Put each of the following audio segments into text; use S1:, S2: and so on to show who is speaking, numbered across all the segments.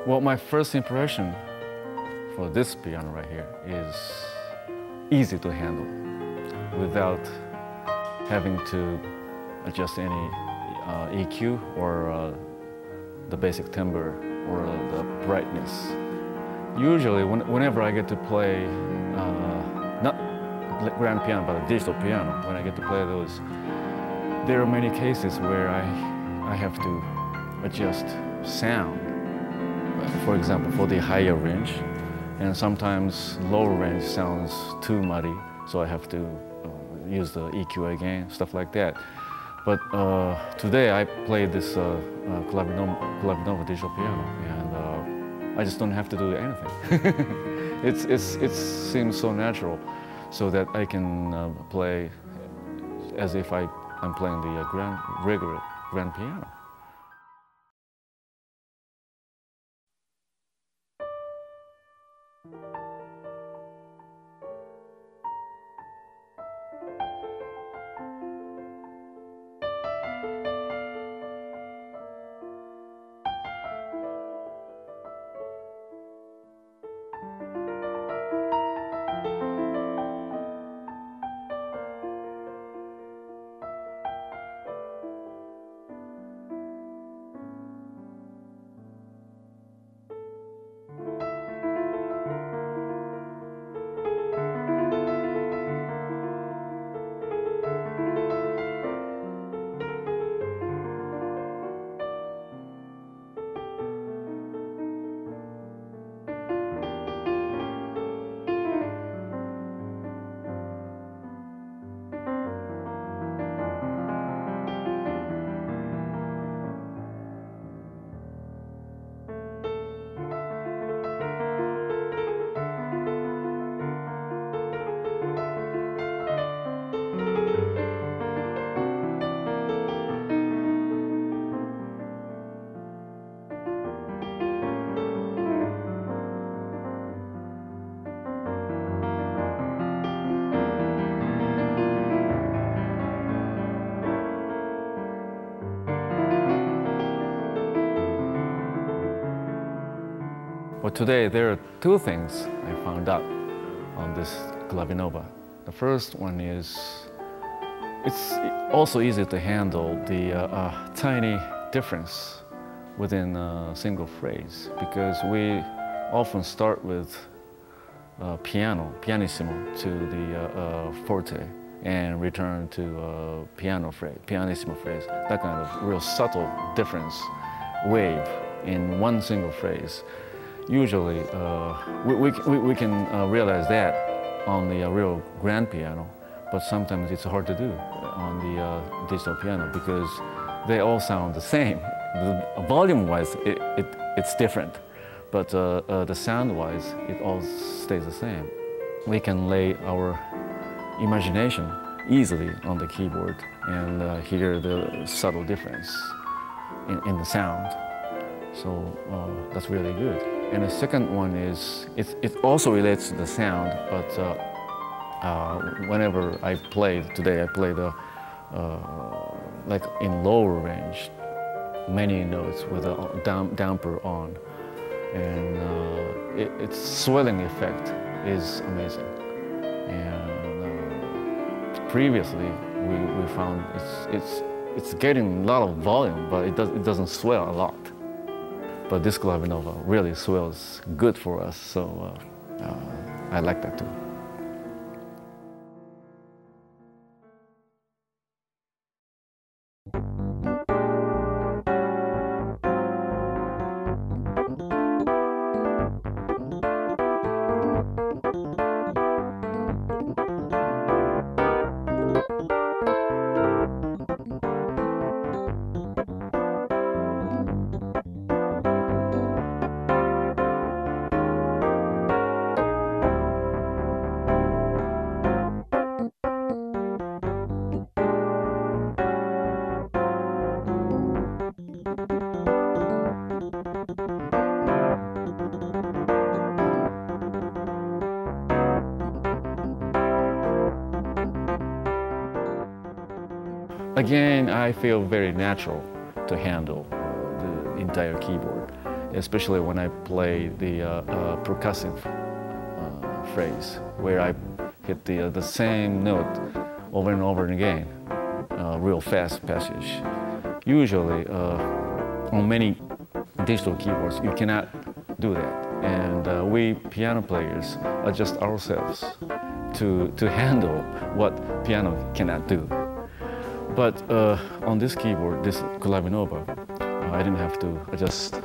S1: Well, my first impression for this piano right here is easy to handle without having to adjust any EQ or the basic timbre or the brightness. Usually, whenever I get to play, not grand piano, but a digital piano, when I get to play those, there are many cases where I have to adjust sound. For example, for the higher range, and sometimes lower range sounds too muddy, so I have to use the EQ again, stuff like that. But today I played this Clavinova digital piano, and I just don't have to do anything. It seems so natural, so that I can play as if I'm playing the regular grand piano. Well, today there are two things I found out on this Clavinova. The first one is it's also easy to handle the tiny difference within a single phrase, because we often start with pianissimo to the forte and return to pianissimo phrase, that kind of real subtle difference, wave in one single phrase. Usually, we can realize that on the real grand piano, but sometimes it's hard to do on the digital piano because they all sound the same. Volume-wise, it's different, but the sound-wise, it all stays the same. We can lay our imagination easily on the keyboard and hear the subtle difference in the sound. So that's really good. And the second one is, it also relates to the sound, but whenever I played, today I played like in lower range, many notes with a damper on. And its swelling effect is amazing. And previously, we found it's getting a lot of volume, but it doesn't swell a lot. But this Clavinova really swells good for us, so I like that too. Again, I feel very natural to handle the entire keyboard. especially when I play the percussive phrase, where I hit the same note over and over again, real fast passage. Usually, on many digital keyboards, you cannot do that. And we piano players adjust ourselves to handle what piano cannot do. But on this keyboard, this Clavinova, I didn't have to adjust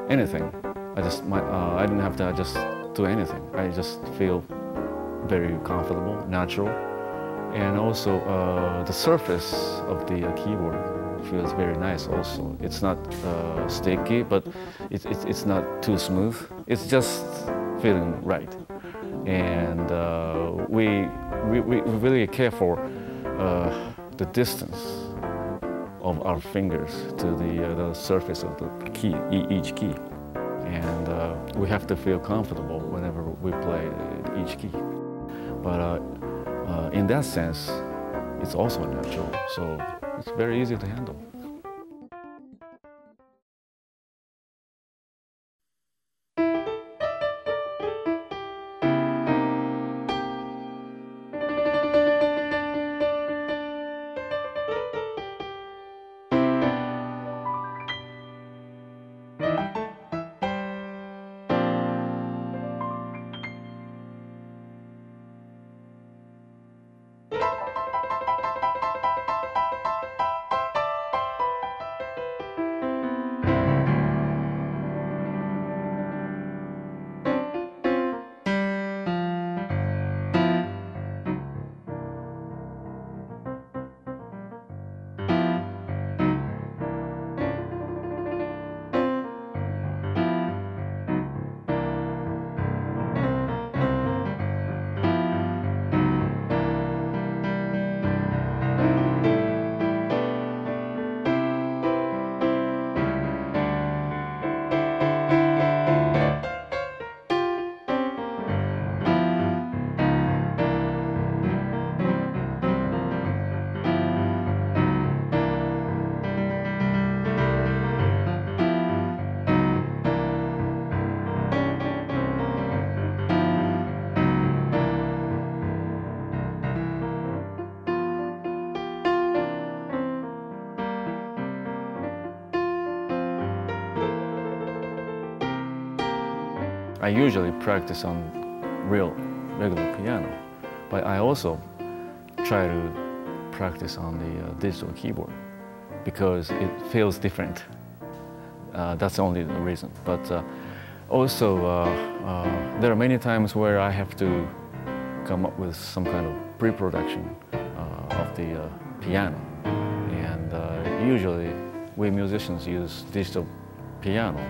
S1: anything. I didn't have to adjust to anything. I just feel very comfortable, natural, and also the surface of the keyboard feels very nice. Also, it's not sticky, but it's not too smooth. It's just feeling right, and we really care for the distance of our fingers to the surface of the key, each key. And we have to feel comfortable whenever we play each key. But in that sense, it's also natural, so it's very easy to handle. I usually practice on regular piano, but I also try to practice on the digital keyboard because it feels different. That's only the reason. But also, there are many times where I have to come up with some kind of pre-production of the piano. And usually, we musicians use digital piano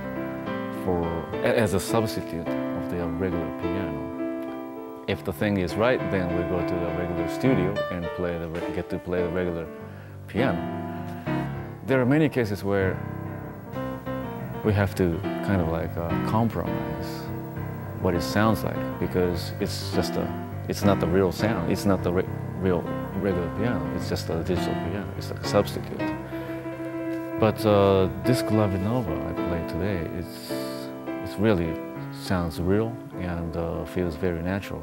S1: as a substitute of the regular piano. If the thing is right, then we go to the regular studio and get to play the regular piano. There are many cases where we have to kind of like compromise what it sounds like because it's not the real sound. It's not the real regular piano. It's just a digital piano. It's like a substitute. But this Clavinova I played today, it really sounds real and feels very natural.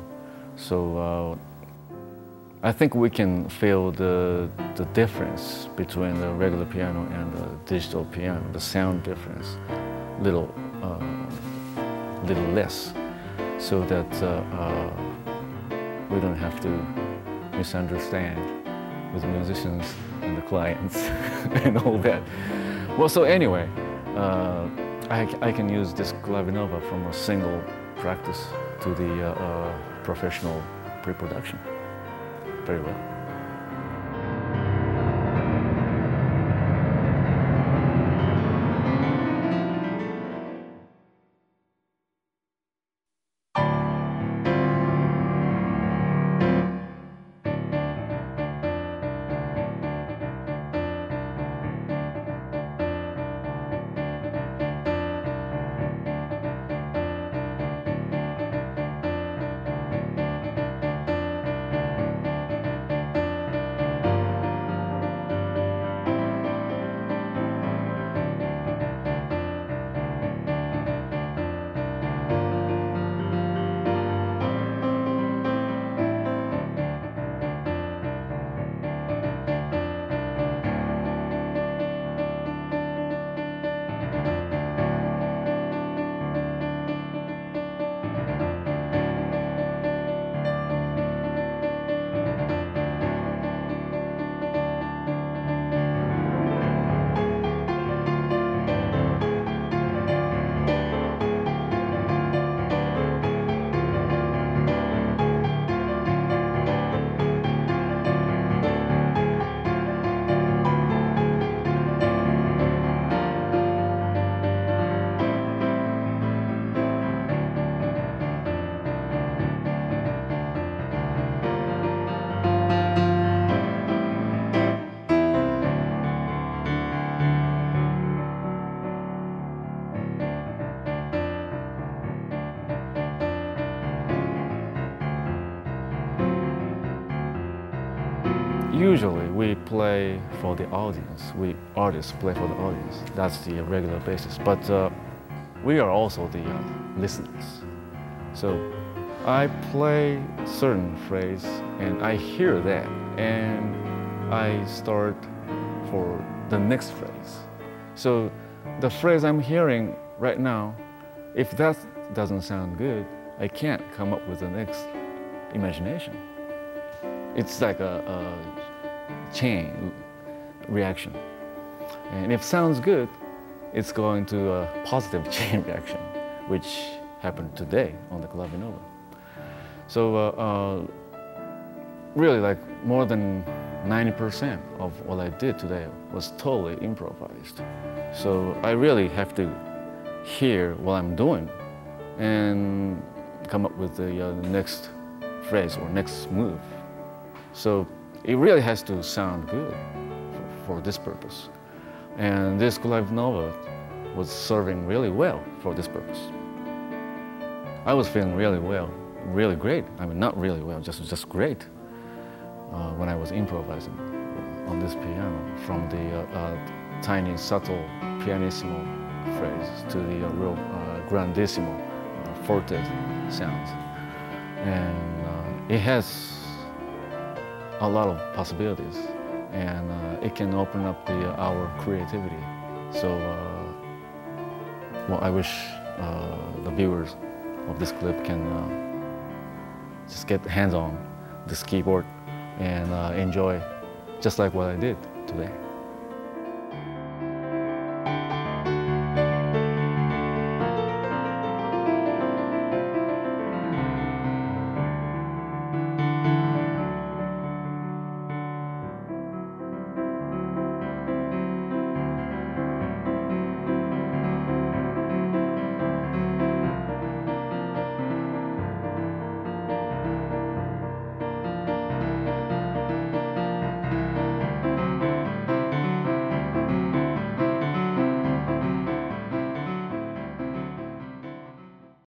S1: So I think we can feel the difference between the regular piano and the digital piano, the sound difference, little less, so that we don't have to misunderstand with musicians and the clients and all that. Well, so anyway, I can use this Clavinova from a single practice to the professional pre-production very well. Usually we play for the audience. We artists play for the audience. That's the regular basis. But we are also the listeners. So I play certain phrase and I hear that and I start for the next phrase. So the phrase I'm hearing right now, if that doesn't sound good, I can't come up with the next imagination. It's like a chain reaction. And if it sounds good, it's going to a positive chain reaction, which happened today on the Clavinova. So really like more than 90% of what I did today was totally improvised. So I really have to hear what I'm doing and come up with the next phrase or next move. So it really has to sound good for this purpose. And this Clavinova was serving really well for this purpose. I was feeling really well, really great. I mean, not really well, just great when I was improvising on this piano, from the tiny, subtle pianissimo phrase to the real grandissimo forte sounds. And it has a lot of possibilities, and it can open up our creativity. So, well, I wish the viewers of this clip can just get hands on this keyboard and enjoy just like what I did today.